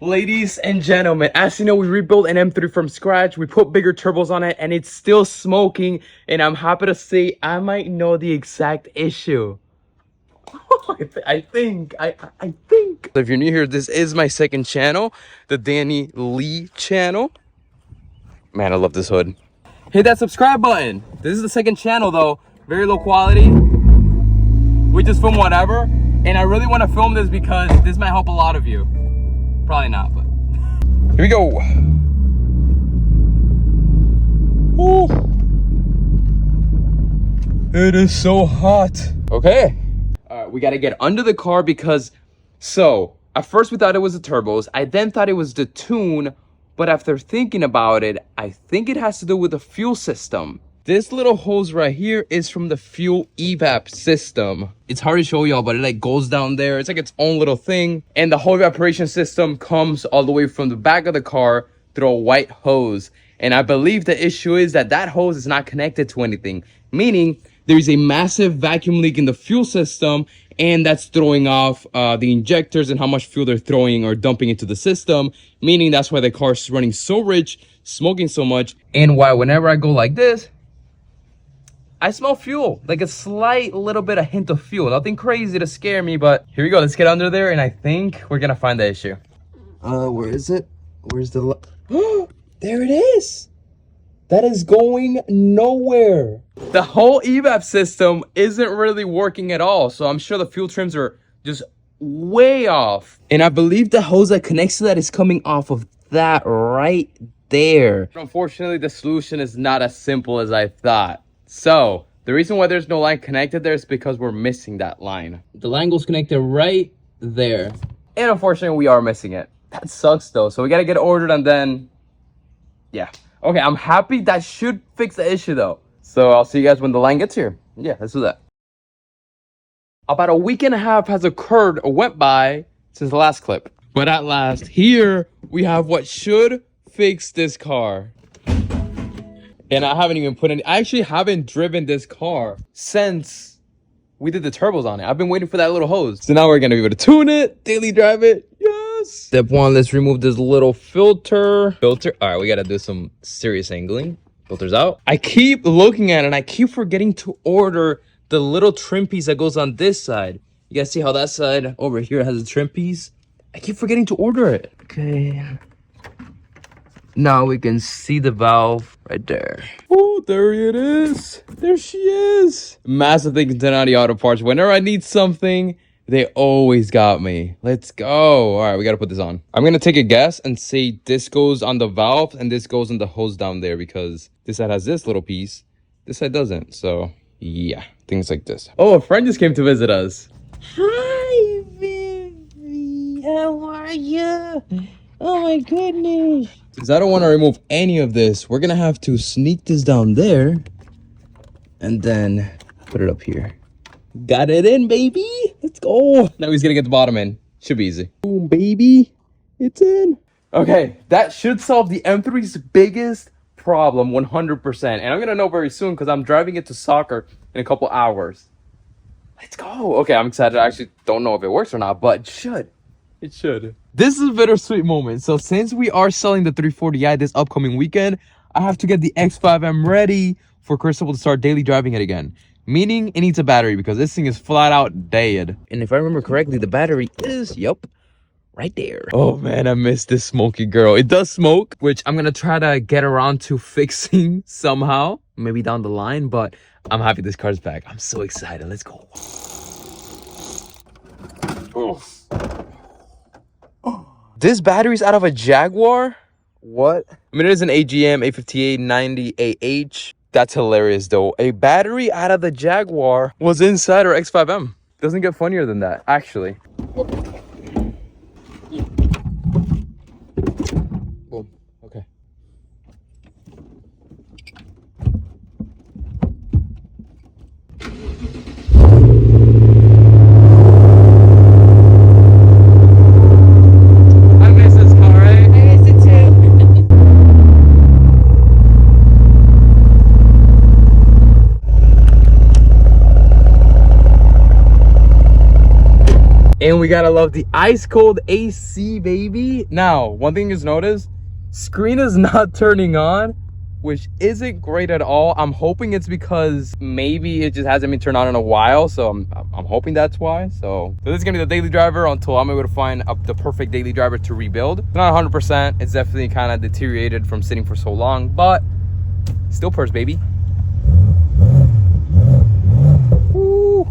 Ladies and gentlemen, as you know, we rebuilt an M3 from scratch. We put bigger turbos on it and it's still smoking. And I'm happy to say I might know the exact issue. I think. So if you're new here, this is my second channel, the Danny Lee channel. Man, I love this hood. Hit that subscribe button. This is the second channel though. Very low quality. We just film whatever. And I really want to film this because this might help a lot of you. Probably not, but here we go. Ooh. It is so hot. Okay. All right, we got to get under the car because, at first we thought it was the turbos. I then thought it was the tune, but after thinking about it, I think it has to do with the fuel system. This little hose right here is from the fuel evap system. It's hard to show y'all, but it like goes down there. It's like its own little thing. And the whole evaporation system comes all the way from the back of the car through a white hose. And I believe the issue is that that hose is not connected to anything. Meaning there is a massive vacuum leak in the fuel system, and that's throwing off the injectors and how much fuel they're throwing or dumping into the system. Meaning that's why the car is running so rich, smoking so much. And why whenever I go like this, I smell fuel, like a slight little bit, a hint of fuel. Nothing crazy to scare me, but here we go. Let's get under there, and I think we're gonna find the issue. Where is it? Where's the... Oh, there it is. That is going nowhere. The whole evap system isn't really working at all, so I'm sure the fuel trims are just way off. And I believe the hose that connects to that is coming off of that right there. Unfortunately, the solution is not as simple as I thought. So, the reason why there's no line connected there is because we're missing that line. The line goes connected right there. And unfortunately, we are missing it. That sucks though. So we gotta get it ordered and then... yeah. Okay, I'm happy. That should fix the issue though. So I'll see you guys when the line gets here. Yeah, let's do that. About a week and a half has occurred or went by since the last clip. But at last, here we have what should fix this car. And I haven't even put any... I actually haven't driven this car since we did the turbos on it. I've been waiting for that little hose. So now we're going to be able to tune it, daily drive it. Yes! Step one, let's remove this little filter. All right, we got to do some serious angling. Filter's out. I keep looking at it and I keep forgetting to order the little trim piece that goes on this side. You guys see how that side over here has a trim piece? I keep forgetting to order it. Okay. Now we can see the valve right there. Oh, there it is. There she is. Massive thing in Audi Auto Parts. Whenever I need something, they always got me. Let's go. All right, we got to put this on. I'm going to take a guess and say this goes on the valve and this goes on the hose down there because this side has this little piece. This side doesn't. So, yeah, things like this. Oh, a friend just came to visit us. Hi, Vivi. How are you? Oh, my goodness. Since I don't want to remove any of this, we're going to have to sneak this down there and then put it up here. Got it in, baby. Let's go. Now he's going to get the bottom in. Should be easy. Boom, baby. It's in. Okay, that should solve the M3's biggest problem 100%. And I'm going to know very soon because I'm driving it to soccer in a couple hours. Let's go. Okay, I'm excited. I actually don't know if it works or not, but it should. It should. This is a bittersweet moment. So since we are selling the 340i this upcoming weekend, I have to get the X5M ready for Crystal to start daily driving it again. Meaning it needs a battery because this thing is flat out dead. And if I remember correctly, the battery is, yep, right there. Oh man, I miss this smoky girl. It does smoke, which I'm gonna try to get around to fixing somehow. Maybe down the line, but I'm happy this car's back. I'm so excited. Let's go. Oh. This battery's out of a Jaguar? What? I mean, it is an AGM 858-90AH. That's hilarious, though. A battery out of the Jaguar was inside our X5M. Doesn't get funnier than that, actually. Boom. Okay. And And we gotta love the ice cold AC, baby. Now, one thing is notice, screen is not turning on, which isn't great at all. I'm hoping it's because maybe it just hasn't been turned on in a while, so I'm hoping that's why. So this is gonna be the daily driver until I'm able to find the perfect daily driver to rebuild. It's not 100%. It's definitely kind of deteriorated from sitting for so long, but still purrs, baby. Woo.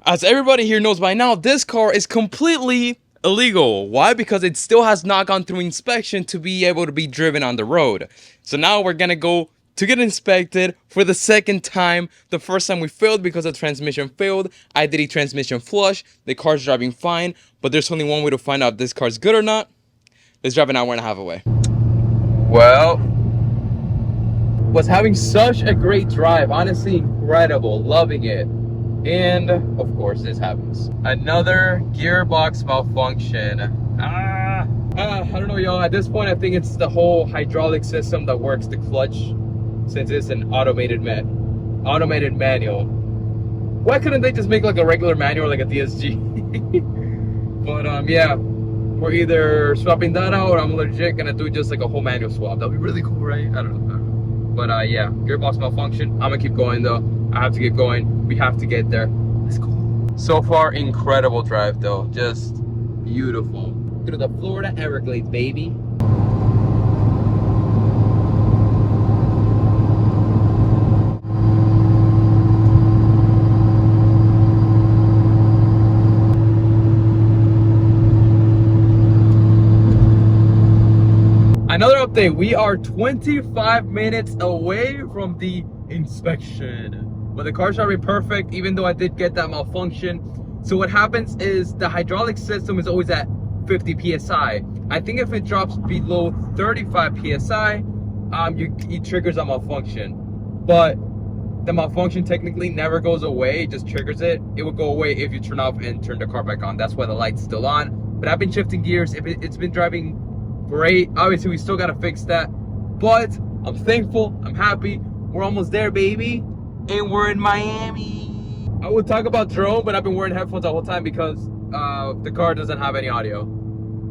As everybody here knows by now, this car is completely illegal. Why? Because it still has not gone through inspection to be able to be driven on the road. So now we're gonna go to get inspected for the second time. The first time we failed because the transmission failed. I did a transmission flush. The car's driving fine, but there's only one way to find out if this car's good or not. Let's drive an hour and a half away. Well, was having such a great drive. Honestly, incredible. Loving it. And of course this happens. Another gearbox malfunction. I don't know, y'all. At this point, I think it's the whole hydraulic system that works the clutch, since it's an automated manual. Why couldn't they just make like a regular manual, like a DSG? But yeah, we're either swapping that out, or I'm legit gonna do just like a whole manual swap. That'd be really cool, right? I don't know. But yeah, gearbox malfunction. I'm gonna keep going though. I have to get going. We have to get there. Let's go. So far, incredible drive though. Just beautiful. Through the Florida Everglades, baby. Another update, we are 25 minutes away from the inspection. But the car's already perfect, even though I did get that malfunction. So what happens is the hydraulic system is always at 50 psi. I think if it drops below 35 psi, it triggers a malfunction. But the malfunction technically never goes away, it just triggers it. It will go away if you turn off and turn the car back on. That's why the light's still on. But I've been shifting gears. It's been driving great. Obviously, we still gotta fix that. But I'm thankful, I'm happy. We're almost there, baby. And we're in Miami. I would talk about drone, but I've been wearing headphones the whole time because the car doesn't have any audio.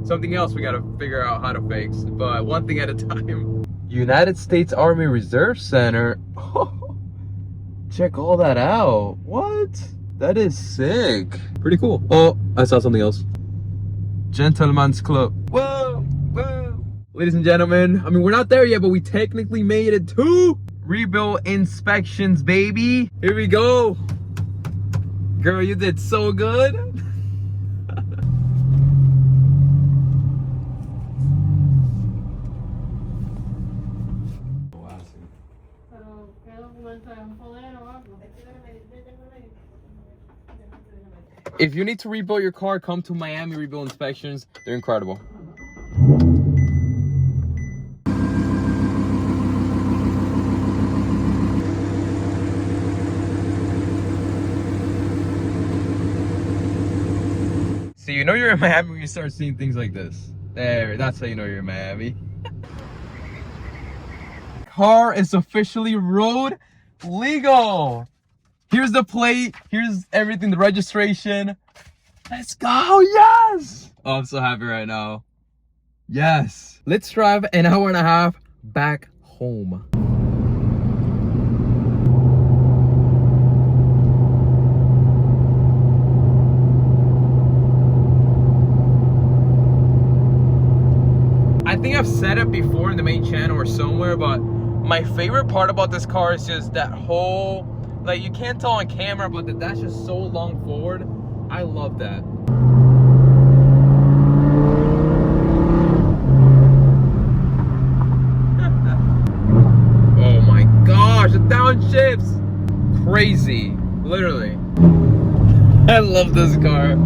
Something else we gotta figure out how to fix, but one thing at a time. United States Army Reserve Center. Check all that out. What? That is sick. Pretty cool. Oh, I saw something else. Gentleman's Club. Whoa, whoa. Ladies and gentlemen, I mean, we're not there yet, but we technically made it to rebuild inspections, baby. Here we go. Girl, you did so good. If you need to rebuild your car, come to Miami Rebuild Inspections. They're incredible. So you know you're in Miami when you start seeing things like this. There, that's how you know you're in Miami. Car is officially road legal. Here's the plate, here's everything, the registration. Let's go, yes! Oh, I'm so happy right now. Yes. Let's drive an hour and a half back home. I think I've said it before in the main channel or somewhere, but my favorite part about this car is just that whole, like, you can't tell on camera, but the dash is so long forward. I love that. Oh my gosh, the downshifts. Crazy, literally. I love this car.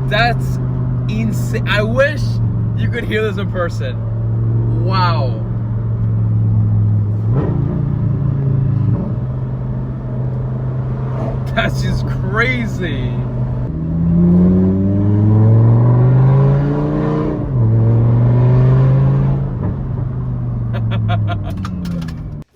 That's insane. I wish you could hear this in person. Wow. That's just crazy.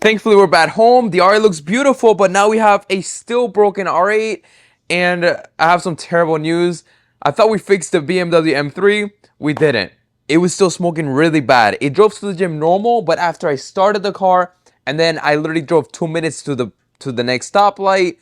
Thankfully, we're back home. The R8 looks beautiful, but now we have a still broken R8, and I have some terrible news. I thought we fixed the BMW M3. We didn't. It was still smoking really bad. It drove to the gym normal, but after I started the car, and then I literally drove 2 minutes to the next stoplight.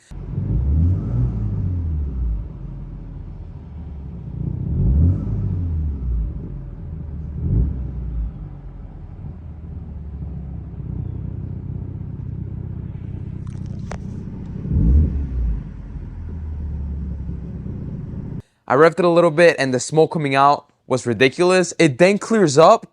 I revved it a little bit and the smoke coming out was ridiculous. It then clears up,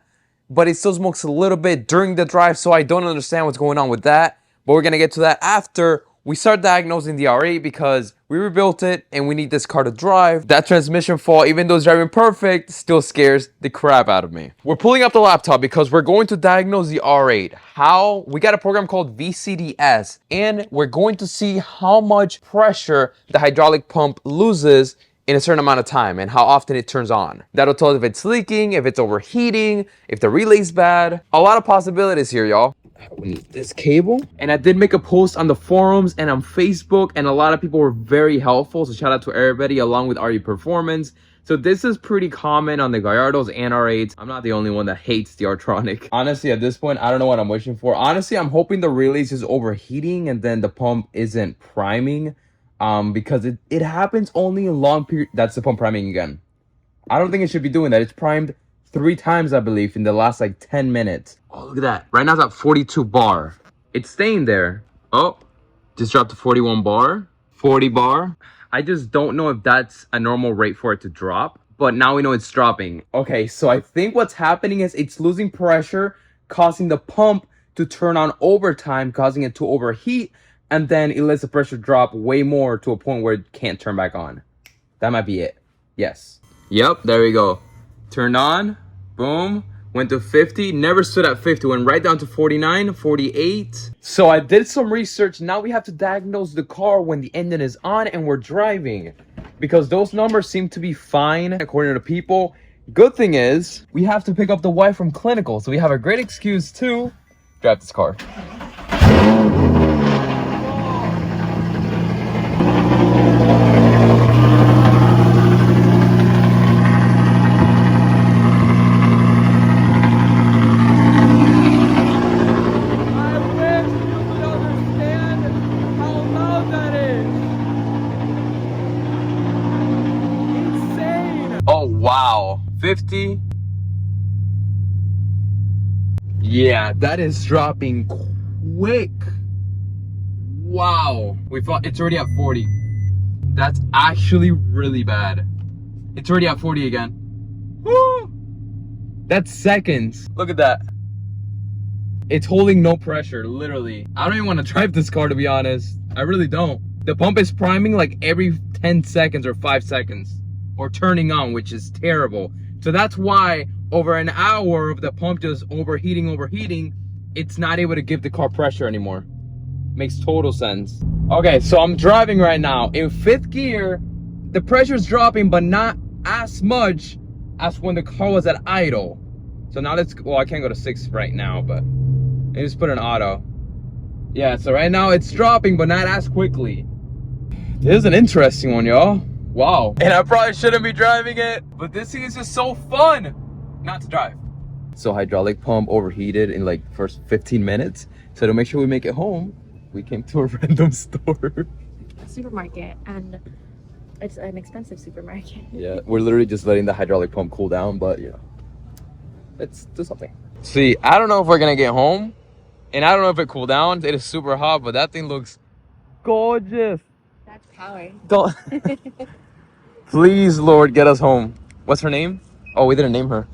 but it still smokes a little bit during the drive, so I don't understand what's going on with that. But we're gonna get to that after we start diagnosing the R8 because we rebuilt it and we need this car to drive. That transmission fault, even though it's driving perfect, still scares the crap out of me. We're pulling up the laptop because we're going to diagnose the R8. How? We got a program called VCDS, and we're going to see how much pressure the hydraulic pump loses in a certain amount of time and how often it turns on. That'll tell us if it's leaking, if it's overheating, if the relay's bad. A lot of possibilities here, y'all. We need this cable. And I did make a post on the forums and on Facebook, and a lot of people were very helpful. So shout out to everybody along with RE Performance. So this is pretty common on the Gallardos and R8s. I'm not the only one that hates the R-Tronic. Honestly, at this point, I don't know what I'm wishing for. Honestly, I'm hoping the relays is overheating and then the pump isn't priming. Because it happens only in long period. That's the pump priming again. I don't think it should be doing that. It's primed 3 times, I believe, in the last like 10 minutes. Oh, look at that. Right now it's at 42 bar. It's staying there. Oh, just dropped to 41 bar, 40 bar. I just don't know if that's a normal rate for it to drop, but now we know it's dropping. Okay, so I think what's happening is it's losing pressure, causing the pump to turn on overtime, causing it to overheat, and then it lets the pressure drop way more to a point where it can't turn back on. That might be it. Yes. Yep, there we go. Turned on. Boom. Went to 50. Never stood at 50. Went right down to 49, 48. So I did some research. Now we have to diagnose the car when the engine is on and we're driving, because those numbers seem to be fine according to people. Good thing is we have to pick up the wife from clinical, so we have a great excuse to drive this car. Oh, wow. 50. Yeah, that is dropping quick. Wow. We thought it's already at 40. That's actually really bad. It's already at 40 again. Woo! That's seconds. Look at that. It's holding no pressure, literally. I don't even want to drive this car, to be honest. I really don't. The pump is priming like every 10 seconds or 5 seconds. Or turning on, which is terrible. So that's why over an hour of the pump just overheating, it's not able to give the car pressure anymore. Makes total sense. Okay, so I'm driving right now. In 5th gear, the pressure's dropping, but not as much as when the car was at idle. So now well, I can't go to 6th right now, but I just put an auto. Yeah, so right now it's dropping, but not as quickly. This is an interesting one, y'all. Wow. And I probably shouldn't be driving it, but this thing is just so fun not to drive. So hydraulic pump overheated in like first 15 minutes. So to make sure we make it home, we came to a random store. A supermarket, and it's an expensive supermarket. Yeah, we're literally just letting the hydraulic pump cool down, but you know, let's do something. See, I don't know if we're gonna get home, and I don't know if it cooled down. It is super hot, but that thing looks gorgeous. That's power. Don't. Please, Lord, get us home. What's her name? Oh, we didn't name her.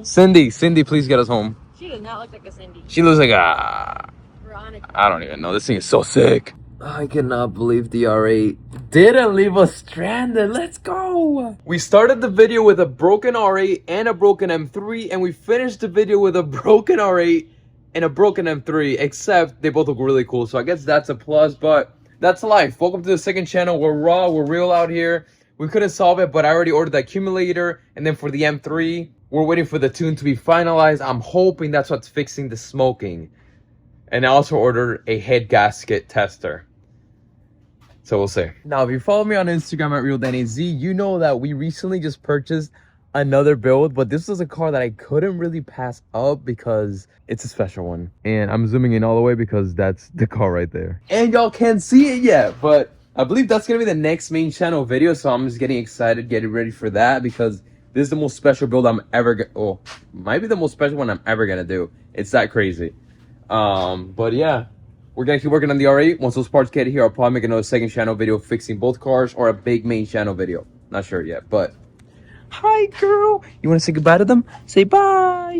Cindy. Cindy, please get us home. She does not look like a Cindy. She looks like a... Veronica. I don't even know. This thing is so sick. I cannot believe the R8 didn't leave us stranded. Let's go. We started the video with a broken R8 and a broken M3, and we finished the video with a broken R8 and a broken M3, except they both look really cool. So I guess that's a plus, but that's life. Welcome to the second channel. We're raw, we're real out here. we couldn't solve it, but I already ordered the accumulator. And then for the M3, we're waiting for the tune to be finalized. I'm hoping that's what's fixing the smoking. And I also ordered a head gasket tester. So we'll see. Now, if you follow me on Instagram at RealDannyZ, you know that we recently just purchased another build, but this was a car that I couldn't really pass up because it's a special one. And I'm zooming in all the way because that's the car right there. And y'all can't see it yet, but I believe that's gonna be the next main channel video, so I'm just getting excited, getting ready for that because this is the most special build I'm ever might be the most special one I'm ever gonna do. It's that crazy. But yeah, we're gonna keep working on the R8. Once those parts get here, I'll probably make another second channel video fixing both cars or a big main channel video. Not sure yet, but hi girl. You wanna say goodbye to them? Say bye.